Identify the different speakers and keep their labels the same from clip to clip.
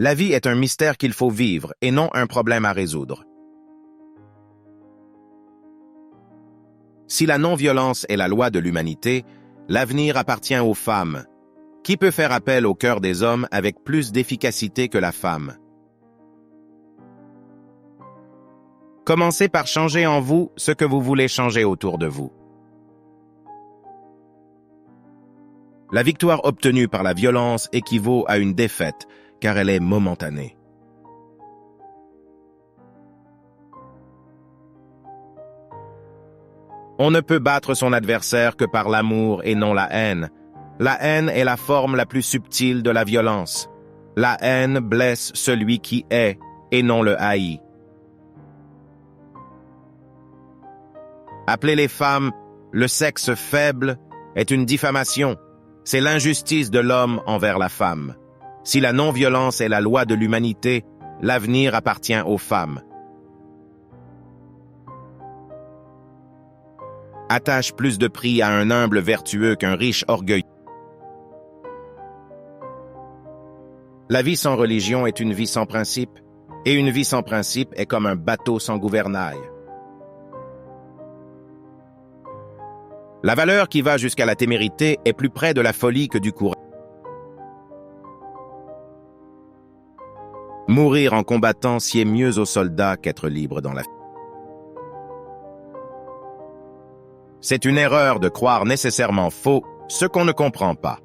Speaker 1: La vie est un mystère qu'il faut vivre et non un problème à résoudre. Si la non-violence est la loi de l'humanité, l'avenir appartient aux femmes. Qui peut faire appel au cœur des hommes avec plus d'efficacité que la femme? Commencez par changer en vous ce que vous voulez changer autour de vous. La victoire obtenue par la violence équivaut à une défaite, car elle est momentanée. On ne peut battre son adversaire que par l'amour et non la haine. La haine est la forme la plus subtile de la violence. La haine blesse celui qui hait et non le haït. Appeler les femmes le sexe faible est une diffamation. C'est l'injustice de l'homme envers la femme. Si la non-violence est la loi de l'humanité, l'avenir appartient aux femmes. Attache plus de prix à un humble vertueux qu'un riche orgueilleux. La vie sans religion est une vie sans principe, et une vie sans principe est comme un bateau sans gouvernail. La valeur qui va jusqu'à la témérité est plus près de la folie que du courage. Mourir en combattant sied mieux aux soldats qu'être libre dans la vie. C'est une erreur de croire nécessairement faux ce qu'on ne comprend pas.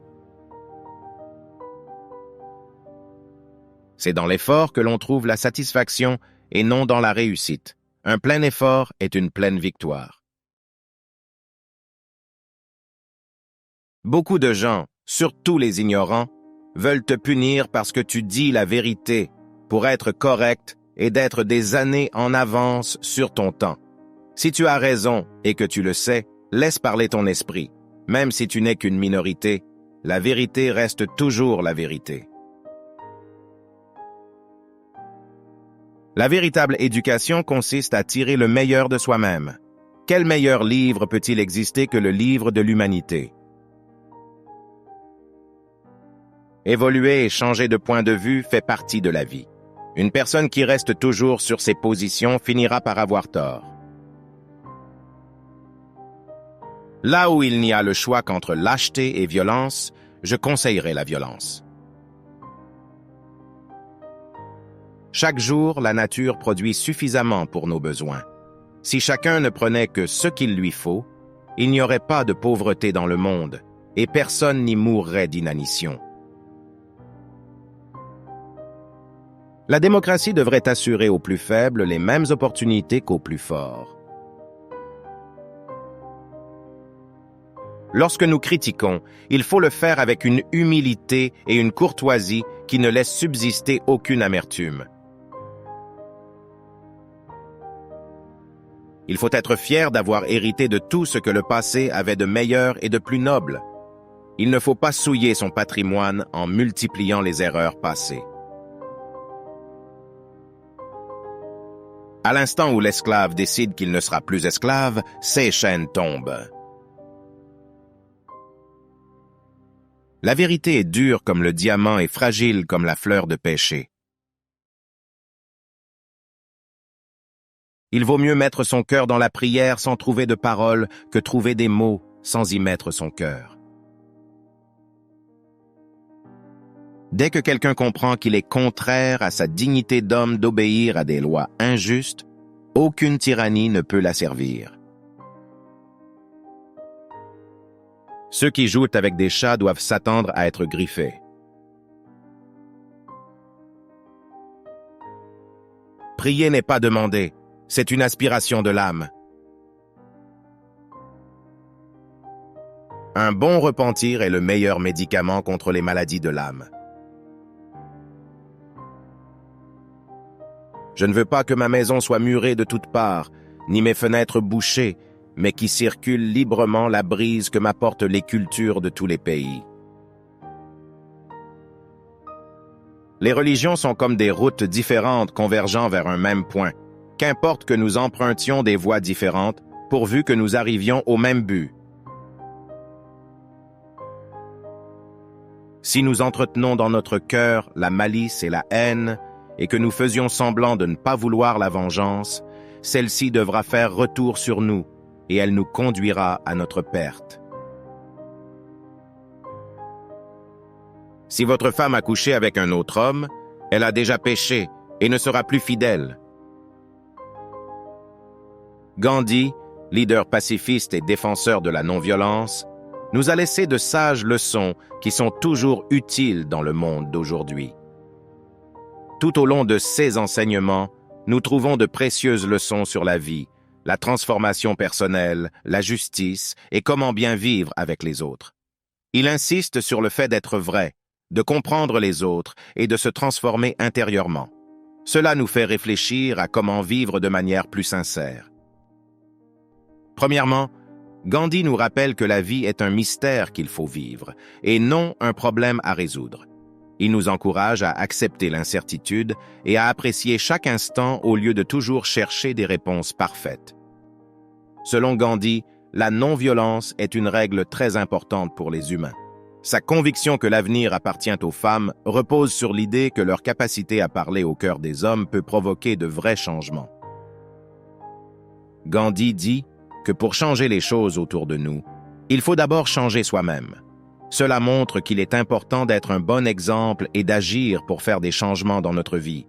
Speaker 1: C'est dans l'effort que l'on trouve la satisfaction et non dans la réussite. Un plein effort est une pleine victoire. Beaucoup de gens, surtout les ignorants, veulent te punir parce que tu dis la vérité, pour être correct et d'être des années en avance sur ton temps. Si tu as raison et que tu le sais, laisse parler ton esprit. Même si tu n'es qu'une minorité, la vérité reste toujours la vérité. La véritable éducation consiste à tirer le meilleur de soi-même. Quel meilleur livre peut-il exister que le livre de l'humanité? Évoluer et changer de point de vue fait partie de la vie. Une personne qui reste toujours sur ses positions finira par avoir tort. Là où il n'y a le choix qu'entre lâcheté et violence, je conseillerais la violence. Chaque jour, la nature produit suffisamment pour nos besoins. Si chacun ne prenait que ce qu'il lui faut, il n'y aurait pas de pauvreté dans le monde et personne n'y mourrait d'inanition. La démocratie devrait assurer aux plus faibles les mêmes opportunités qu'aux plus forts. Lorsque nous critiquons, il faut le faire avec une humilité et une courtoisie qui ne laissent subsister aucune amertume. Il faut être fier d'avoir hérité de tout ce que le passé avait de meilleur et de plus noble. Il ne faut pas souiller son patrimoine en multipliant les erreurs passées. À l'instant où l'esclave décide qu'il ne sera plus esclave, ses chaînes tombent. La vérité est dure comme le diamant et fragile comme la fleur de pêcher. Il vaut mieux mettre son cœur dans la prière sans trouver de paroles que trouver des mots sans y mettre son cœur. Dès que quelqu'un comprend qu'il est contraire à sa dignité d'homme d'obéir à des lois injustes, aucune tyrannie ne peut l'asservir. Ceux qui jouent avec des chats doivent s'attendre à être griffés. Prier n'est pas demander, c'est une aspiration de l'âme. Un bon repentir est le meilleur médicament contre les maladies de l'âme. Je ne veux pas que ma maison soit murée de toutes parts, ni mes fenêtres bouchées, mais qui circule librement la brise que m'apportent les cultures de tous les pays. Les religions sont comme des routes différentes convergeant vers un même point. Qu'importe que nous empruntions des voies différentes, pourvu que nous arrivions au même but. Si nous entretenons dans notre cœur la malice et la haine, et que nous faisions semblant de ne pas vouloir la vengeance, celle-ci devra faire retour sur nous, et elle nous conduira à notre perte. Si votre femme a couché avec un autre homme, elle a déjà péché et ne sera plus fidèle. Gandhi, leader pacifiste et défenseur de la non-violence, nous a laissé de sages leçons qui sont toujours utiles dans le monde d'aujourd'hui. Tout au long de ces enseignements, nous trouvons de précieuses leçons sur la vie, la transformation personnelle, la justice et comment bien vivre avec les autres. Il insiste sur le fait d'être vrai, de comprendre les autres et de se transformer intérieurement. Cela nous fait réfléchir à comment vivre de manière plus sincère. Premièrement, Gandhi nous rappelle que la vie est un mystère qu'il faut vivre, et non un problème à résoudre. Il nous encourage à accepter l'incertitude et à apprécier chaque instant au lieu de toujours chercher des réponses parfaites. Selon Gandhi, la non-violence est une règle très importante pour les humains. Sa conviction que l'avenir appartient aux femmes repose sur l'idée que leur capacité à parler au cœur des hommes peut provoquer de vrais changements. Gandhi dit que pour changer les choses autour de nous, il faut d'abord changer soi-même. Cela montre qu'il est important d'être un bon exemple et d'agir pour faire des changements dans notre vie.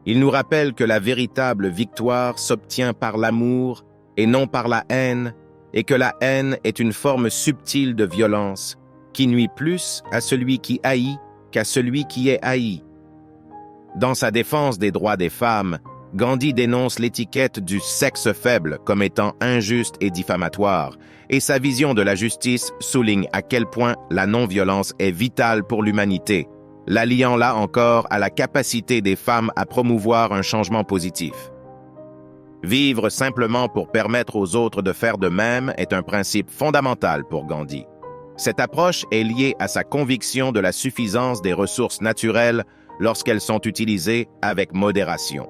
Speaker 1: Il nous rappelle que la véritable victoire s'obtient par l'amour et non par la haine, et que la haine est une forme subtile de violence qui nuit plus à celui qui haït qu'à celui qui est haï. Dans sa défense des droits des femmes, Gandhi dénonce l'étiquette du sexe faible comme étant injuste et diffamatoire, et sa vision de la justice souligne à quel point la non-violence est vitale pour l'humanité, l'alliant là encore à la capacité des femmes à promouvoir un changement positif. Vivre simplement pour permettre aux autres de faire de même est un principe fondamental pour Gandhi. Cette approche est liée à sa conviction de la suffisance des ressources naturelles lorsqu'elles sont utilisées avec modération.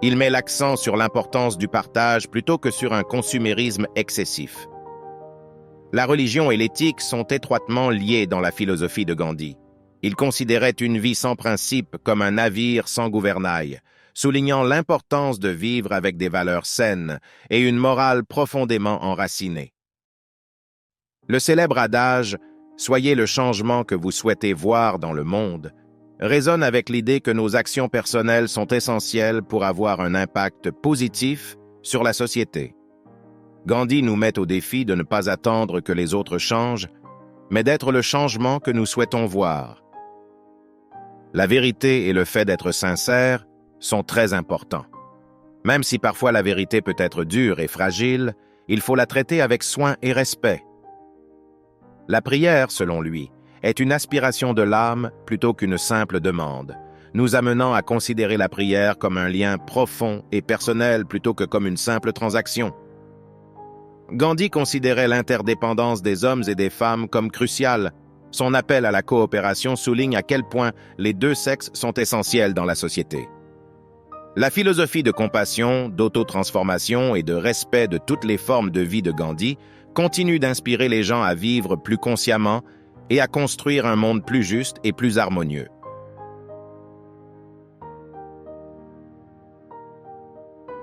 Speaker 1: Il met l'accent sur l'importance du partage plutôt que sur un consumérisme excessif. La religion et l'éthique sont étroitement liées dans la philosophie de Gandhi. Il considérait une vie sans principe comme un navire sans gouvernail, soulignant l'importance de vivre avec des valeurs saines et une morale profondément enracinée. Le célèbre adage « Soyez le changement que vous souhaitez voir dans le monde » résonne avec l'idée que nos actions personnelles sont essentielles pour avoir un impact positif sur la société. Gandhi nous met au défi de ne pas attendre que les autres changent, mais d'être le changement que nous souhaitons voir. La vérité et le fait d'être sincère sont très importants. Même si parfois la vérité peut être dure et fragile, il faut la traiter avec soin et respect. La prière, selon lui, est une aspiration de l'âme plutôt qu'une simple demande, nous amenant à considérer la prière comme un lien profond et personnel plutôt que comme une simple transaction. Gandhi considérait l'interdépendance des hommes et des femmes comme cruciale. Son appel à la coopération souligne à quel point les deux sexes sont essentiels dans la société. La philosophie de compassion, d'autotransformation et de respect de toutes les formes de vie de Gandhi continue d'inspirer les gens à vivre plus consciemment et à construire un monde plus juste et plus harmonieux.